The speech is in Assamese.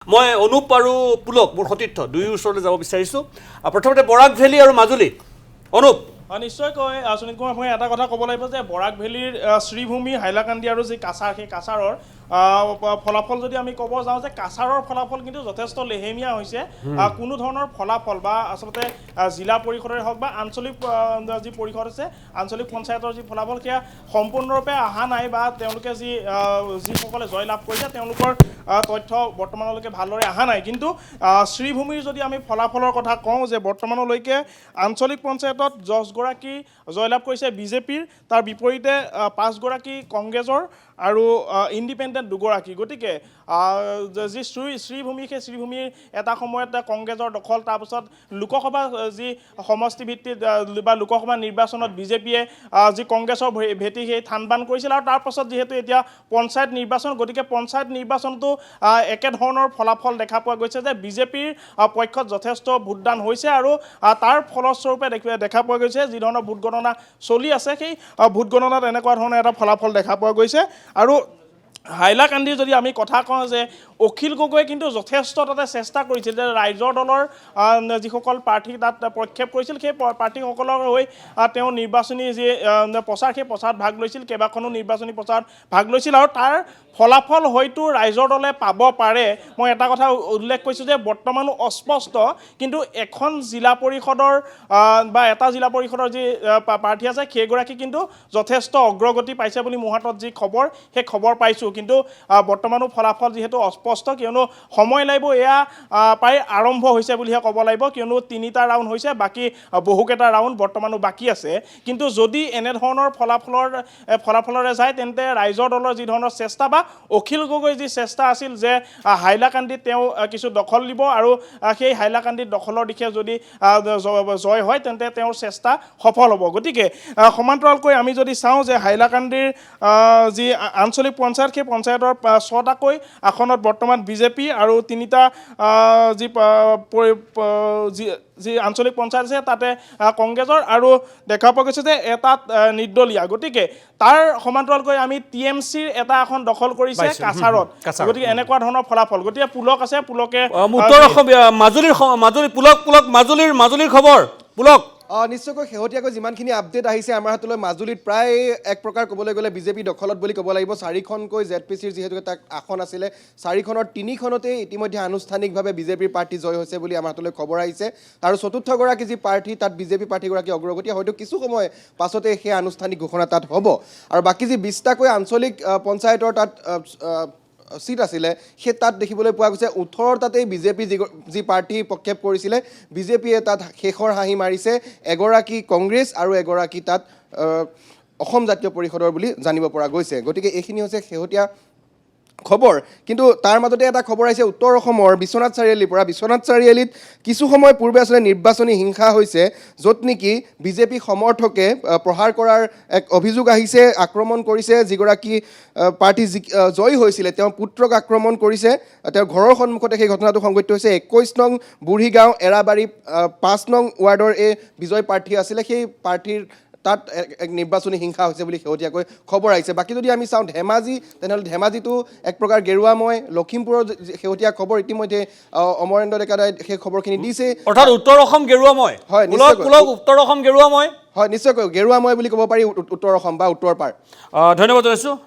মই অনুপ আৰু পুলক মোৰ সতীৰ্থ দুয়ো ওচৰলৈ যাব বিচাৰিছোঁ প্ৰথমতে বৰাক ভেলী আৰু মাজুলী অনুপ নিশ্চয়কৈ সুনীল কুমাৰ মই এটা কথা ক'ব লাগিব যে বৰাক ভেলীৰ শ্ৰীভূমি হাইলাকান্দি আৰু যি কাছাৰ সেই কাছাৰৰ ফলাফল যদি আমি ক'ব যাওঁ যে কাছাৰৰ ফলাফল কিন্তু যথেষ্ট লেহেমীয়া হৈছে কোনো ধৰণৰ ফলাফল বা আচলতে জিলা পৰিষদৰে হওক বা আঞ্চলিক যি পৰিষদ আছে আঞ্চলিক পঞ্চায়তৰ যি ফলাফল সেয়া সম্পূৰ্ণৰূপে অহা নাই বা তেওঁলোকে যিসকলে জয় লাভ কৰিছে তেওঁলোকৰ তথ্য বৰ্তমানলৈকে ভালদৰে অহা নাই কিন্তু শ্ৰীভূমিৰ যদি আমি ফলাফলৰ কথা কওঁ যে বৰ্তমানলৈকে আঞ্চলিক পঞ্চায়তত 10গৰাকী জয়লাভ কৰিছে বিজেপিৰ তাৰ বিপৰীতে 5গৰাকী কংগ্ৰেছৰ আৰু ইণ্ডিপেণ্ডেণ্ট 2গৰাকী গতিকে যি শ্ৰীভূমি সেই শ্ৰীভূমিৰ এটা সময়ত কংগ্ৰেছৰ দখল তাৰপিছত লোকসভা যি সমষ্টি ভিত্তিত বা লোকসভা নিৰ্বাচনত বিজেপিয়ে যি কংগ্ৰেছৰ ভেটি সেই থান বান কৰিছিল আৰু তাৰপাছত যিহেতু এতিয়া পঞ্চায়ত নিৰ্বাচন গতিকে পঞ্চায়ত নিৰ্বাচনটো একেধৰণৰ ফলাফল দেখা পোৱা গৈছে যে বিজেপিৰ পক্ষত যথেষ্ট ভোটদান হৈছে আৰু তাৰ ফলস্বৰূপে দেখা পোৱা গৈছে যি ধৰণৰ ভোট গণনা চলি আছে সেই ভোট গণনাত এনেকুৱা ধৰণৰ এটা ফলাফল দেখা পোৱা গৈছে আৰু হাইলাকান্দিৰ যদি আমি কথা কওঁ যে অখিল গগৈয়ে কিন্তু যথেষ্ট তাতে চেষ্টা কৰিছিল যে ৰাইজৰ দলৰ যিসকল প্ৰাৰ্থী তাত প্ৰক্ষেপ কৰিছিল সেই প্ৰাৰ্থীসকলৰ হৈ তেওঁ নিৰ্বাচনী যি প্ৰচাৰ সেই প্ৰচাৰত ভাগ লৈছিল কেইবাখনো নিৰ্বাচনী প্ৰচাৰত ভাগ লৈছিল আৰু তাৰ ফলাফল হয়তো ৰাইজৰ দলে পাব পাৰে মই এটা কথা উল্লেখ কৰিছোঁ যে বৰ্তমানো অস্পষ্ট কিন্তু এখন জিলা পৰিষদৰ বা এটা জিলা পৰিষদৰ যি প্ৰাৰ্থী আছে সেইগৰাকী কিন্তু যথেষ্ট অগ্ৰগতি পাইছে বুলি মোৰ হাতত যি খবৰ সেই খবৰ পাইছোঁ কিন্তু বৰ্তমানো ফলাফল যিহেতু অস্পষ্ট কিয়নো সময় লাগিব এয়া প্ৰায় আৰম্ভ হৈছে বুলিহে ক'ব লাগিব কিয়নো 3টা ৰাউণ্ড হৈছে বাকী বহুকেইটা ৰাউণ্ড বৰ্তমানো বাকী আছে কিন্তু যদি এনেধৰণৰ ফলাফলৰে যায় তেন্তে ৰাইজৰ দলৰ যি ধৰণৰ চেষ্টা বা অখিল গগৈৰ যি চেষ্টা আছিল যে হাইলাকান্দিত তেওঁ কিছু দখল দিব আৰু সেই হাইলাকান্দিত দখলৰ দিশে যদি জয় হয় তেন্তে তেওঁৰ চেষ্টা সফল হ'ব গতিকে সমান্তৰালকৈ আমি যদি চাওঁ যে হাইলাকান্দিৰ যি আঞ্চলিক পঞ্চায়ত সেই পঞ্চায়তৰ 6টাকৈ আসনত বৰ্তমান বিজেপি আৰু 3টা যি আঞ্চলিক পঞ্চায়ত আছে তাতে কংগ্ৰেছৰ আৰু দেখা পোৱা গৈছে যে এটাত নিৰ্দলীয়া গতিকে তাৰ সমান্তৰালকৈ আমি TMCৰ এটা আসন দখল কৰিছে কাছাৰত গতিকে এনেকুৱা ধৰণৰ ফলাফল গতিকে পুলক আছে পুলকে উত্তৰ অসম মাজুলী পুলক মাজুলীৰ খবৰ পুলক নিশ্চয়কৈ শেহতীয়াকৈ যিমানখিনি আপডেট আহিছে আমাৰ হাতলৈ মাজুলীত প্ৰায় এক প্ৰকাৰ ক'বলৈ গ'লে বিজেপি দখলত বুলি ক'ব লাগিব 4খনকৈ ZPCৰ যিহেতু এটা আসন আছিলে 4খনৰ 3খনতেই ইতিমধ্যে আনুষ্ঠানিকভাৱে বিজেপিৰ প্ৰাৰ্থী জয় হৈছে বুলি আমাৰ হাতলৈ খবৰ আহিছে আৰু 4থগৰাকী যি প্ৰাৰ্থী তাত বিজেপি প্ৰাৰ্থীগৰাকী অগ্ৰগতি হয়তো কিছু সময় পাছতে সেই আনুষ্ঠানিক ঘোষণা তাত হ'ব আৰু বাকী যি 20টাকৈ আঞ্চলিক পঞ্চায়তৰ তাত সিট আছিলে সেই তাত দেখিবলৈ পোৱা গৈছে 18টাতেই বিজেপি যি প্ৰাৰ্থী প্ৰক্ষেপ কৰিছিলে বিজেপিয়ে তাত শেষৰ হাঁহি মাৰিছে এগৰাকী কংগ্ৰেছ আৰু এগৰাকী তাত অসম জাতীয় পৰিষদৰ বুলি জানিব পৰা গৈছে গতিকে এইখিনি হৈছে শেহতীয়া খবৰ কিন্তু তাৰ মাজতে এটা খবৰ আহিছে উত্তৰ অসমৰ বিশ্বনাথ চাৰিআলিৰ পৰা বিশ্বনাথ চাৰিআলিত কিছু সময় পূৰ্বে আসলে নিৰ্বাচনী হিংসা হৈছে য'ত নেকি বিজেপি সমৰ্থকে প্ৰহাৰ কৰাৰ এক অভিযোগ আহিছে আক্ৰমণ কৰিছে যিগৰাকী পাৰ্টি জয়ী হৈছিলে তেওঁ পুত্ৰক আক্ৰমণ কৰিছে তেওঁৰ ঘৰৰ সন্মুখতে সেই ঘটনাটো সংঘটিত হৈছে 21 নং বুঢ়ীগাঁও এৰাবাৰী 5 নং ৱাৰ্ডৰ এই বিজয় প্ৰাৰ্থী আছিলে সেই প্ৰাৰ্থীৰ তাত এক নিৰ্বাচনী হিংসা হৈছে বুলি শেহতীয়াকৈ খবৰ আহিছে বাকী যদি আমি চাওঁ ধেমাজি তেনেহ'লে ধেমাজিটো এক প্ৰকাৰ গেৰুৱাময় লখিমপুৰৰ শেহতীয়া খবৰ ইতিমধ্যে অমৰেন্দ্ৰ ডেকাদাই সেই খবৰখিনি দিছে অৰ্থাৎ উত্তৰ অসম গেৰুৱাময় হয় পুলক উত্তৰ অসম গেৰুৱাময় হয় নিশ্চয়কৈ গেৰুৱাময় বুলি ক'ব পাৰি উত্তৰ অসম বা উত্তৰ পাৰ ধন্যবাদ জনাইছোঁ